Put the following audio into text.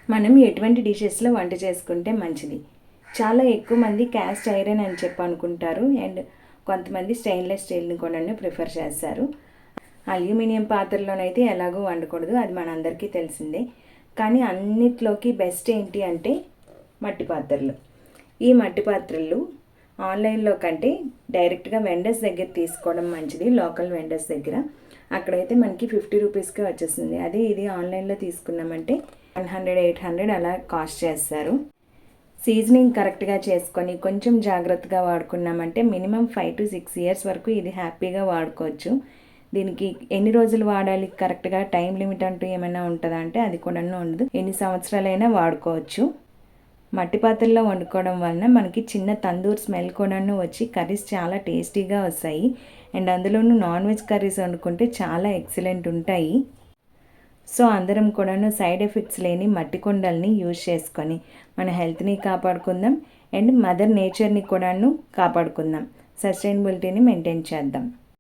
మనం ఎటువంటి డిషెస్లో వంట చేసుకుంటే మంచిది. చాలా ఎక్కువ మంది క్యాస్ట్ ఐరన్ అని చెప్పి అనుకుంటారు అండ్ కొంతమంది స్టెయిన్లెస్ స్టీల్ని కూడా ప్రిఫర్ చేస్తారు. అల్యూమినియం పాత్రలోనైతే ఎలాగో వండకూడదు, అది మనందరికీ తెలిసిందే. కానీ అన్నిట్లోకి బెస్ట్ ఏంటి అంటే మట్టి పాత్రలు. ఈ మట్టి పాత్రలు ఆన్లైన్లో కంటే డైరెక్ట్గా వెండర్స్ దగ్గర తీసుకోవడం మంచిది. లోకల్ వెండర్స్ దగ్గర అక్కడైతే మనకి 50 రూపీస్కే వచ్చేస్తుంది. అదే ఇది ఆన్లైన్లో తీసుకున్నామంటే 100, 800 అలా కాస్ట్ చేస్తారు. సీజనింగ్ కరెక్ట్గా చేసుకొని కొంచెం జాగ్రత్తగా వాడుకున్నామంటే మినిమం 5 to 6 ఇయర్స్ వరకు ఇది హ్యాపీగా వాడుకోవచ్చు. దీనికి ఎన్ని రోజులు వాడాలి, కరెక్ట్గా టైం లిమిట్ అంటూ ఏమైనా ఉంటుందా అంటే అది కూడా ఉండదు. ఎన్ని సంవత్సరాలైనా వాడుకోవచ్చు. మట్టి పాత్రల్లో వండుకోవడం వలన మనకి చిన్న తందూర్ స్మెల్ కూడా వచ్చి కర్రీస్ చాలా టేస్టీగా వస్తాయి. అండ్ అందులోనూ నాన్ వెజ్ కర్రీస్ వండుకుంటే చాలా ఎక్సలెంట్ ఉంటాయి. సో అందరం కూడాను సైడ్ ఎఫెక్ట్స్ లేని మట్టి కుండల్ని యూజ్ చేసుకొని మన హెల్త్ని కాపాడుకుందాం అండ్ మదర్ నేచర్ని కూడాను కాపాడుకుందాం. సస్టైనబిలిటీని మెయింటైన్ చేద్దాం.